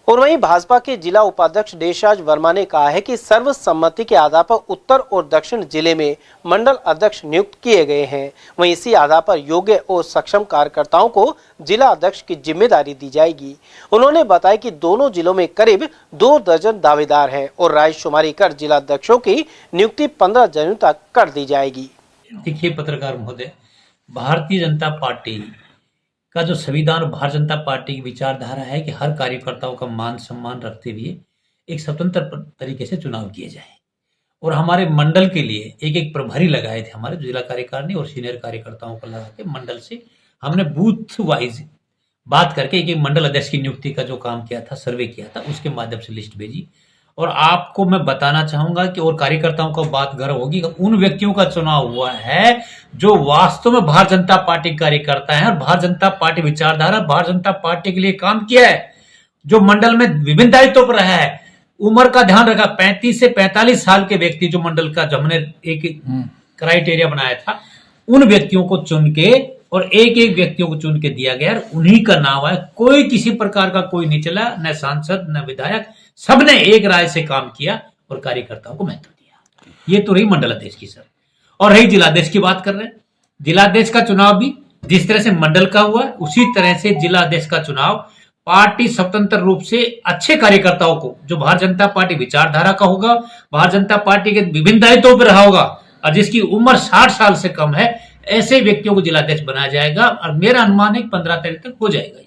और वहीं भाजपा के जिला उपाध्यक्ष देशराज वर्मा ने कहा है कि सर्वसम्मति के आधार पर उत्तर और दक्षिण जिले में मंडल अध्यक्ष नियुक्त किए गए हैं। वहीं इसी आधार पर योग्य और सक्षम कार्यकर्ताओं को जिला अध्यक्ष की जिम्मेदारी दी जाएगी। उन्होंने बताया कि दोनों जिलों में करीब 2 दर्जन दावेदार हैं और रायशुमारी कर जिला अध्यक्षों की नियुक्ति 15 जनवरी तक कर दी जाएगी। देखिए पत्रकार महोदय, भारतीय जनता पार्टी का जो संविधान, भारतीय जनता पार्टी की विचारधारा है कि हर कार्यकर्ताओं का मान सम्मान रखते हुए एक स्वतंत्र तरीके से चुनाव किए जाए। और हमारे मंडल के लिए एक एक प्रभारी लगाए थे हमारे जिला कार्यकारिणी और सीनियर कार्यकर्ताओं को लगा के मंडल से हमने बूथ वाइज बात करके एक एक मंडल अध्यक्ष की नियुक्ति का जो काम किया था, सर्वे किया था, उसके माध्यम से लिस्ट भेजी। और आपको मैं बताना चाहूंगा कि और कार्यकर्ताओं को बात गर्व होगी कि उन व्यक्तियों का चुनाव हुआ है जो वास्तव में भारतीय जनता पार्टी कार्यकर्ता है और भारतीय जनता पार्टी विचारधारा, भारतीय जनता पार्टी के लिए काम किया है, जो मंडल में विभिन्न दायित्वों पर रहा है। उम्र का ध्यान रखा, 35 से 45 साल के व्यक्ति जो मंडल का, जो हमने एक क्राइटेरिया बनाया था, उन व्यक्तियों को चुन के और एक एक व्यक्तियों को चुन के दिया गया, उन्हीं का नाम है। कोई किसी प्रकार का कोई नहीं चला, न सांसद न विधायक, सबने एक राय से काम किया और कार्यकर्ताओं को महत्व दिया। ये तो रही मंडल अध्यक्ष की सर। और रही जिलाध्यक्ष की बात कर रहे हैं, जिलाध्यक्ष का चुनाव भी जिस तरह से मंडल का हुआ उसी तरह से जिलाध्यक्ष का चुनाव पार्टी स्वतंत्र रूप से अच्छे कार्यकर्ताओं को, जो भारतीय जनता पार्टी विचारधारा का होगा, भारतीय जनता पार्टी के विभिन्न दायित्वों पर रहा होगा और जिसकी उम्र 60 साल से कम है, ऐसे व्यक्तियों को जिलाध्यक्ष बनाया जाएगा। और मेरा अनुमान है 15 तारीख तक हो जाएगा।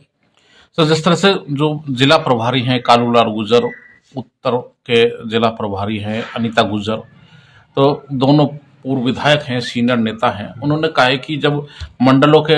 तो जिस तरह से जो जिला प्रभारी हैं कालूलाल गुर्जर, उत्तर के जिला प्रभारी हैं अनीता गुर्जर, तो दोनों पूर्व विधायक हैं, सीनियर नेता हैं, उन्होंने कहा है कि जब मंडलों के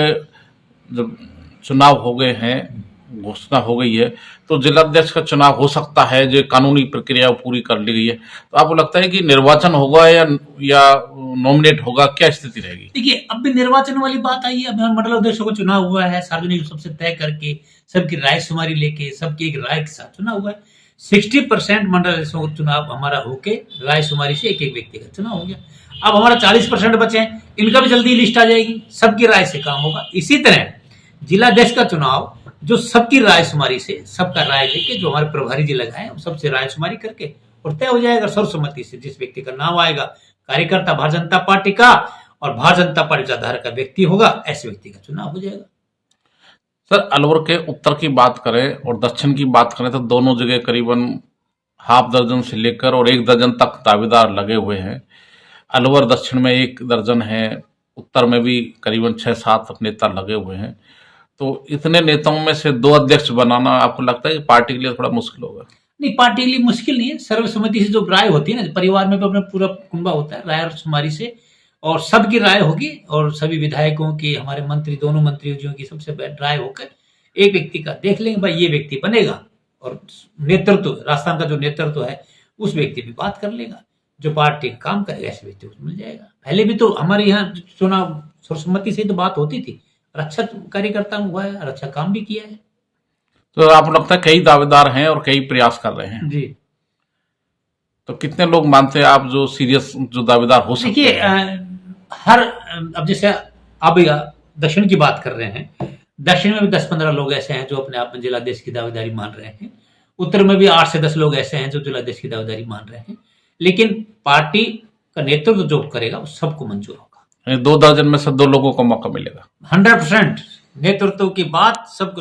जब चुनाव हो गए हैं, घोषणा हो गई है, तो जिलाध्यक्ष का चुनाव हो सकता है, जो कानूनी प्रक्रिया पूरी कर ली गई है। तो आपको लगता है कि निर्वाचन होगा या नॉमिनेट होगा, क्या स्थिति रहेगी? देखिए, अब भी निर्वाचन वाली बात आई है। अब मंडल अध्यक्षों को चुनाव हुआ है, सार्वजनिक रूप से तय करके, सबकी राय शुमारी लेके, सबकी एक राय के साथ चुनाव हुआ है। 60% मंडल अध्यक्षों का चुनाव हमारा होके राय शुमारी से एक एक व्यक्ति का चुनाव हो गया। अब हमारा 40% बचे हैं, इनका भी जल्दी लिस्ट आ जाएगी, सबकी राय से काम होगा। इसी तरह जिलाध्यक्ष का चुनाव जो सबकी राय शुमारी से, सबका राय लेके, जो हमारे प्रभारी जी लगाए सबसे राय शुमारी करके और तय हो जाएगा सर्वसम्मति से। जिस व्यक्ति का नाम आएगा, कार्यकर्ता भारतीय जनता पार्टी का और भारतीय जनता पार्टी विचारधारा का व्यक्ति होगा, ऐसे व्यक्ति का चुनाव हो जाएगा। सर, अलवर के उत्तर की बात करें और दक्षिण की बात करें तो दोनों जगह करीबन हाफ दर्जन से लेकर और 1 दर्जन तक दावेदार लगे हुए हैं। अलवर दक्षिण में 1 दर्जन है, उत्तर में भी करीबन 6-7 नेता लगे हुए हैं। तो इतने नेताओं में से 2 अध्यक्ष बनाना आपको लगता है कि पार्टी के लिए थोड़ा मुश्किल होगा? नहीं, पार्टी के लिए मुश्किल नहीं है। सर्वसम्मति से जो राय होती है ना, परिवार में भी अपना पूरा कुंबा होता है, राय शुमारी से और सबकी राय होगी और सभी विधायकों की, हमारे मंत्री, दोनों मंत्रियों की सबसे राय होकर एक व्यक्ति का देख लेंगे, भाई ये व्यक्ति बनेगा। और नेतृत्व, राजस्थान का जो नेतृत्व है, उस व्यक्ति भी बात कर लेगा, जो पार्टी का काम करेगा, ऐसे व्यक्ति को मिल जाएगा। पहले भी तो हमारे यहाँ चुनाव सर्वसम्मति से तो बात होती थी और अच्छा कार्यकर्ता हुआ है और अच्छा काम भी किया है। तो आपको लगता है कई दावेदार हैं और कई प्रयास कर रहे हैं जी। तो कितने लोग मानते हैं आप जो सीरियस जो दावेदार हो सकते हैं? देखिए, अब जैसे अब दक्षिण की बात कर रहे हैं, दक्षिण में भी 10-15 लोग ऐसे हैं जो अपने आप में जिलाध्यक्ष की दावेदारी मान रहे हैं। उत्तर में भी 8 से 10 लोग ऐसे हैं जो जिलाध्यक्ष की दावेदारी मान रहे हैं। लेकिन पार्टी का नेतृत्व जो करेगा वो सबको मंजूर होगा। 2 दर्जन में से 2 लोगों को मौका मिलेगा। 100% नेतृत्व की बात सबको